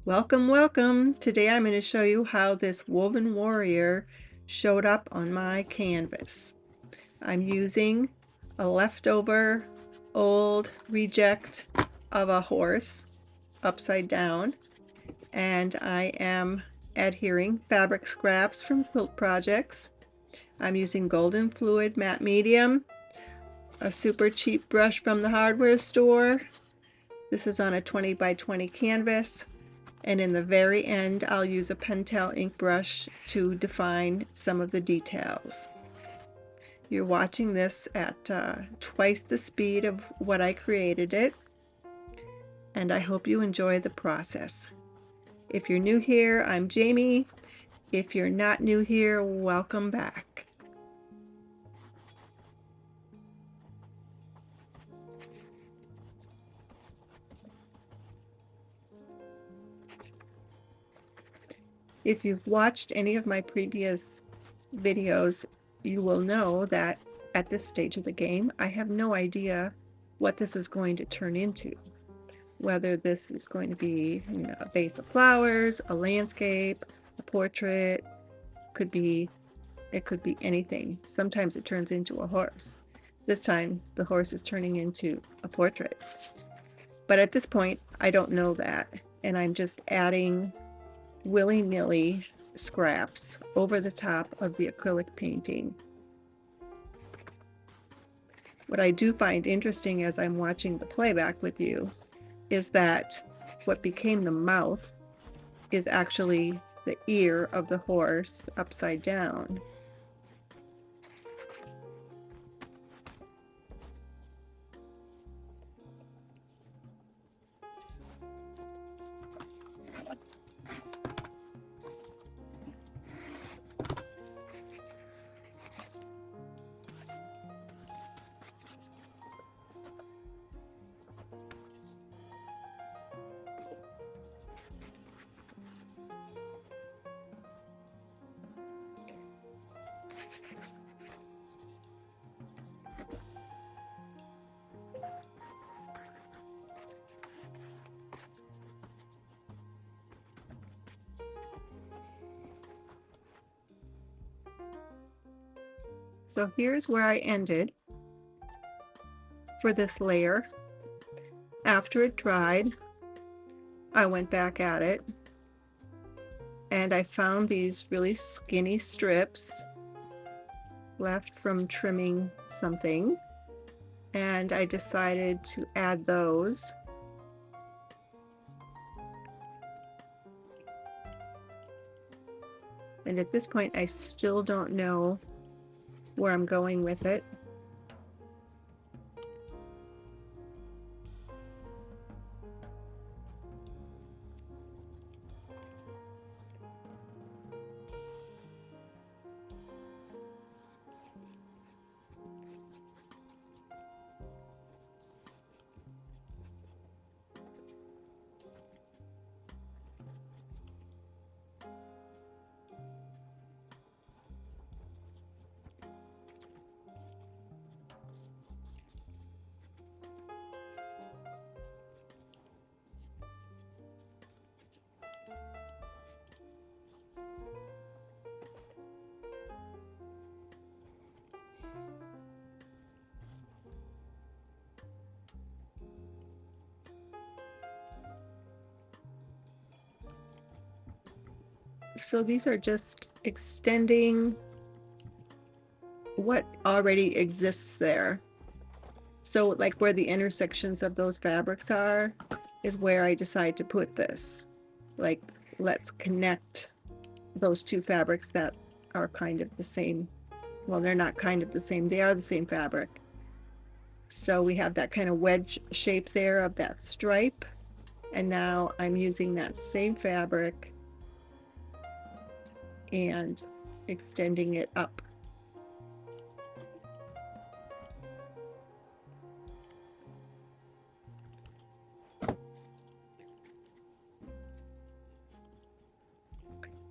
Welcome, welcome. Today I'm going to show you how this woven warrior showed up on my canvas. I'm using a leftover old reject of a horse upside down, and I am adhering fabric scraps from quilt projects. I'm using golden fluid matte medium, a super cheap brush from the hardware store. This is on a 20 by 20 canvas. And in the very end, I'll use a Pentel ink brush to define some of the details. You're watching this at twice the speed of what I created it, and I hope you enjoy the process. If you're new here, I'm Jamie. If you're not new here, welcome back. If you've watched any of my previous videos, you will know that at this stage of the game, I have no idea what this is going to turn into. Whether this is going to be, a vase of flowers, a landscape, a portrait, it could be anything. Sometimes it turns into a horse. This time, the horse is turning into a portrait. But at this point, I don't know that, and I'm just adding willy-nilly scraps over the top of the acrylic painting. What I do find interesting as I'm watching the playback with you is that what became the mouth is actually the ear of the horse upside down. So here's where I ended for this layer. After it dried, I went back at it and I found these really skinny strips left from trimming something, and I decided to add those. And at this point, I still don't know where I'm going with it. So these are just extending what already exists there. So like where the intersections of those fabrics are is where I decide to put this. Like, let's connect those two fabrics that are kind of the same. Well, they're not kind of the same, they are the same fabric. So we have that kind of wedge shape there of that stripe, and now I'm using that same fabric and extending it up.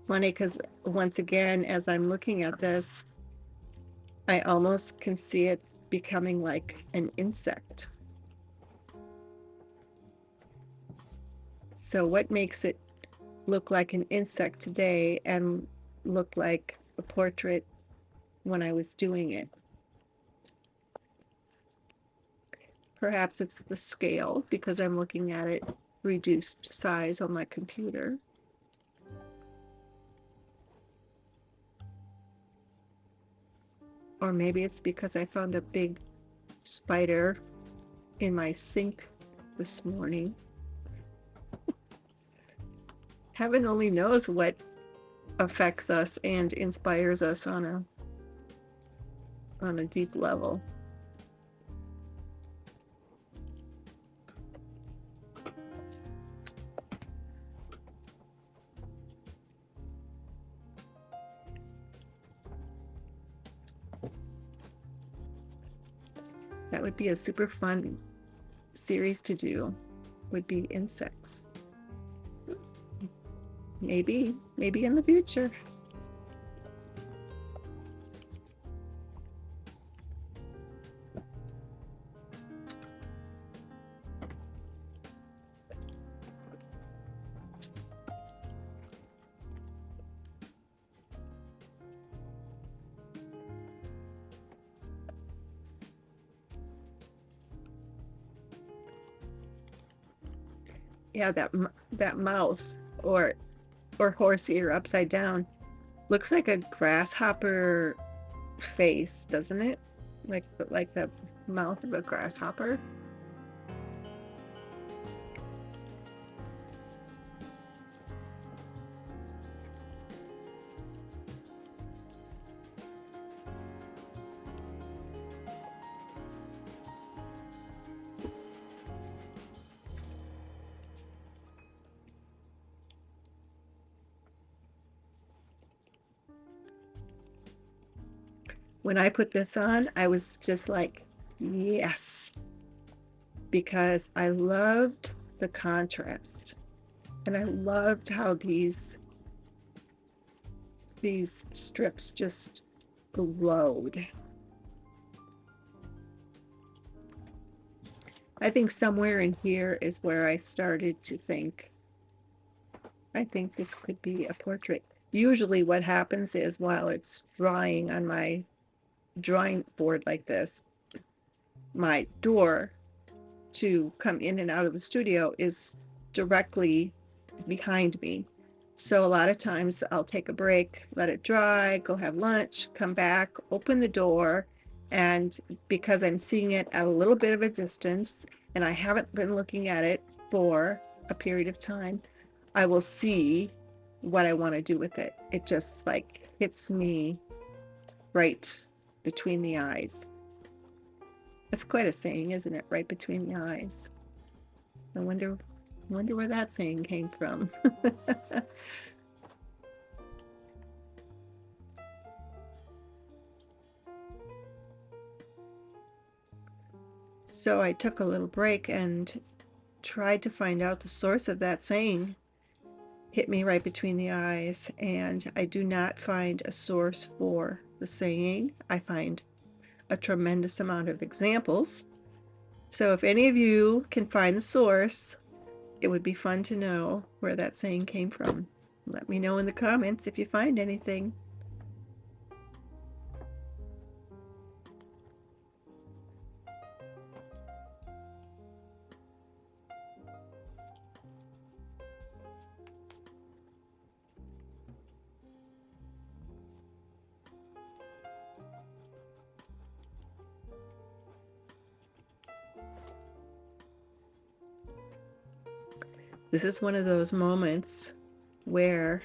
Funny, because once again, as I'm looking at this, I almost can see it becoming like an insect. So what makes it look like an insect today and look like a portrait when I was doing it. Perhaps it's the scale because I'm looking at it reduced size on my computer. Or maybe it's because I found a big spider in my sink this morning. Heaven only knows what affects us and inspires us on a deep level. That would be a super fun series to do, would be insects. Maybe in the future. Yeah, that mouth or horse ear upside down looks like a grasshopper face, doesn't it? Like the mouth of a grasshopper. When I put this on, I was just like, yes, because I loved the contrast and I loved how these strips just glowed. I think somewhere in here is where I started to think, I think this could be a portrait. Usually what happens is while it's drying on my drawing board like this, my door to come in and out of the studio is directly behind me. So a lot of times I'll take a break, let it dry, go have lunch, come back, open the door, and because I'm seeing it at a little bit of a distance and I haven't been looking at it for a period of time, I will see what I want to do with it. It just like hits me right between the eyes. That's quite a saying, isn't it? Right between the eyes. I wonder where that saying came from. So I took a little break and tried to find out the source of that saying. Hit me right between the eyes, and I do not find a source for the saying. I find a tremendous amount of examples. So if any of you can find the source, it would be fun to know where that saying came from. Let me know in the comments if you find anything. This is one of those moments where,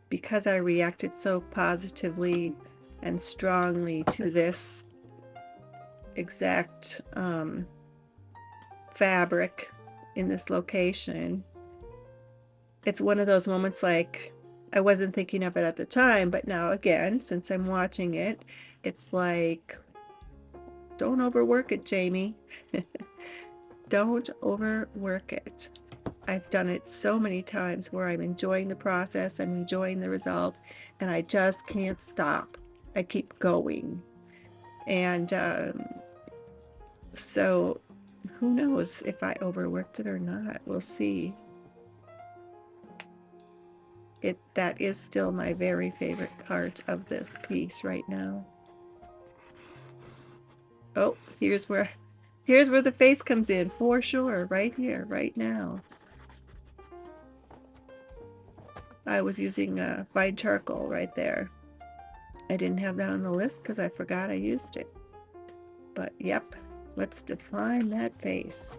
because I reacted so positively and strongly to this exact fabric in this location, it's one of those moments like I wasn't thinking of it at the time, but now again, since I'm watching it, it's like, don't overwork it, Jamie. Don't overwork it. I've done it so many times where I'm enjoying the process, I'm enjoying the result, and I just can't stop. I keep going. And so who knows if I overworked it or not. We'll see. that is still my very favorite part of this piece right now. Oh, here's where the face comes in for sure, right here, right now. I was using fine charcoal right there. I didn't have that on the list because I forgot I used it. But yep, let's define that face.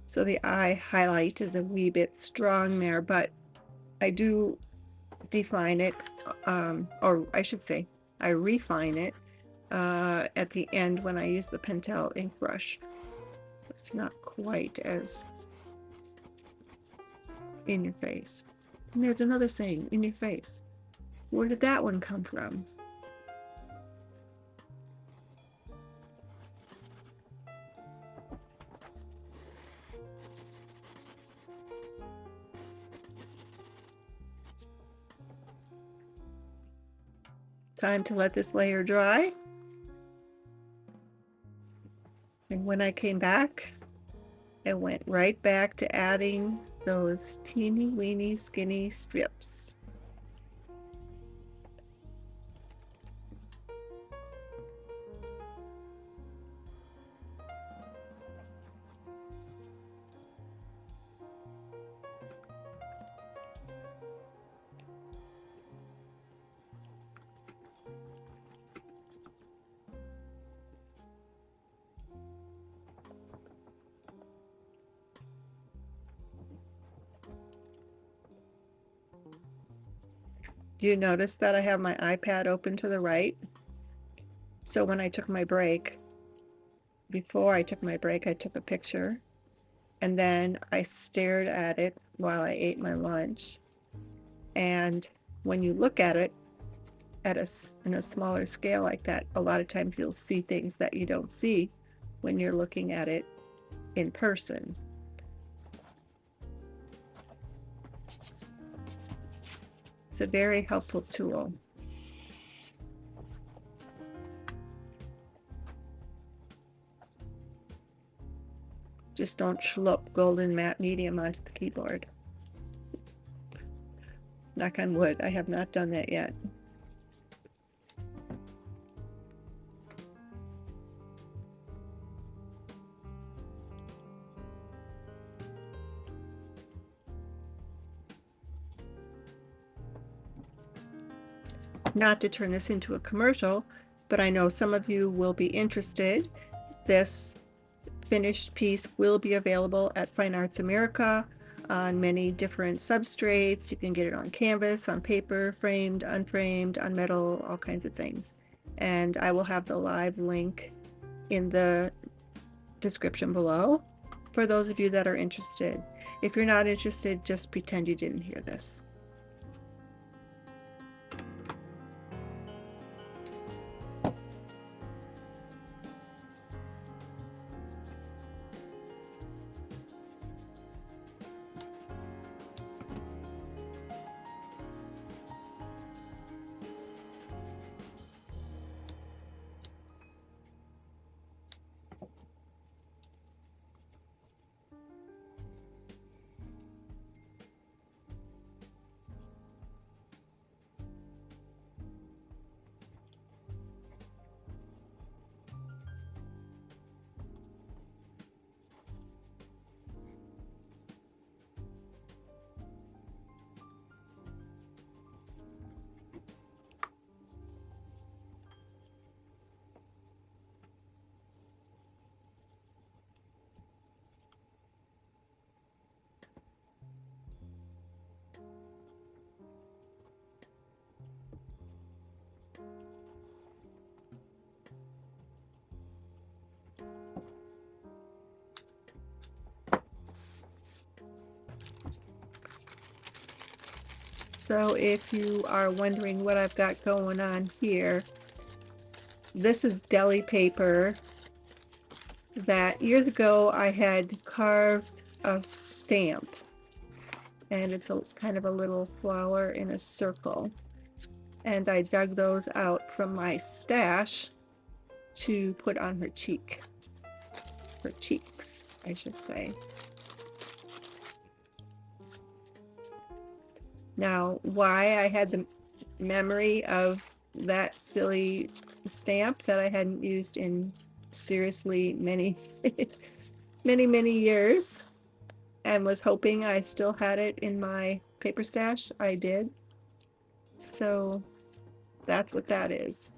So the eye highlight is a wee bit strong there, but I do define it, or I should say, I refine it at the end when I use the Pentel ink brush. It's not quite as in your face. And there's another saying, in your face. Where did that one come from? Time to let this layer dry. And when I came back, I went right back to adding those teeny weeny skinny strips. Do you notice that I have my iPad open to the right? So when I took my break, before I took my break, I took a picture and then I stared at it while I ate my lunch. And when you look at it in a smaller scale like that, a lot of times you'll see things that you don't see when you're looking at it in person. It's a very helpful tool. Just don't schlup golden matte medium onto the keyboard. Knock on wood, I have not done that yet. Not to turn this into a commercial, but I know some of you will be interested. This finished piece will be available at Fine Arts America on many different substrates. You can get it on canvas, on paper, framed, unframed, on metal, all kinds of things. And I will have the live link in the description below for those of you that are interested. If you're not interested, just pretend you didn't hear this. So if you are wondering what I've got going on here, this is deli paper that years ago I had carved a stamp, and it's a kind of a little flower in a circle, and I dug those out from my stash to put on her cheeks, I should say. Now, why I had the memory of that silly stamp that I hadn't used in seriously many many years, and was hoping I still had it in my paper stash, I did. So that's what that is.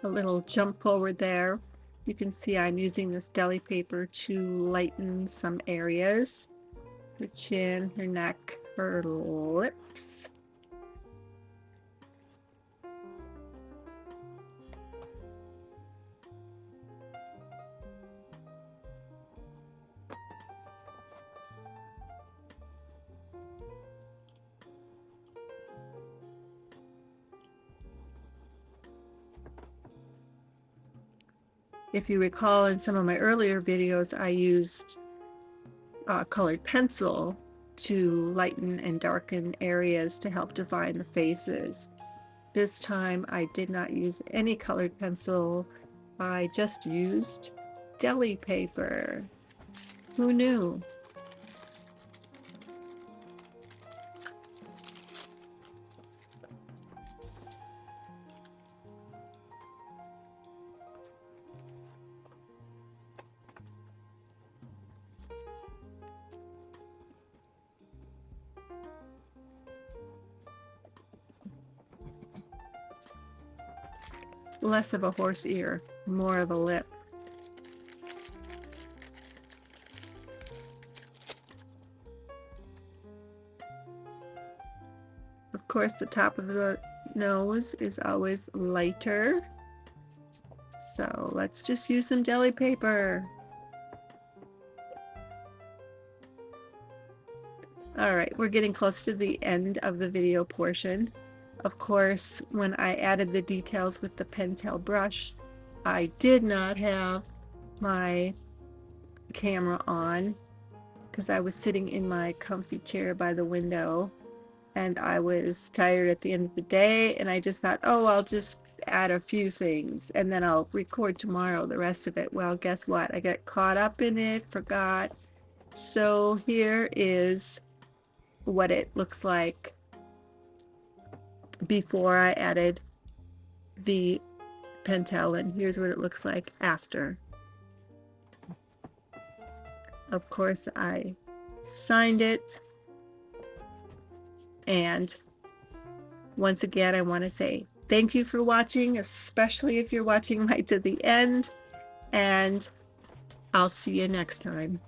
A little jump forward there. You can see I'm using this deli paper to lighten some areas. Her chin, her neck, her lips. If you recall, in some of my earlier videos, I used colored pencil to lighten and darken areas to help define the faces. This time I did not use any colored pencil. I just used deli paper. Who knew? Less of a horse ear, more of a lip. Of course, the top of the nose is always lighter. So let's just use some deli paper. All right, we're getting close to the end of the video portion. Of course, when I added the details with the Pentel brush, I did not have my camera on because I was sitting in my comfy chair by the window, and I was tired at the end of the day, and I just thought, oh, I'll just add a few things and then I'll record tomorrow the rest of it. Well, guess what? I got caught up in it, forgot. So here is what it looks like before I added the Pentel, and here's what it looks like after. Of course, I signed it, and once again, I want to say thank you for watching, especially if you're watching right to the end, and I'll see you next time.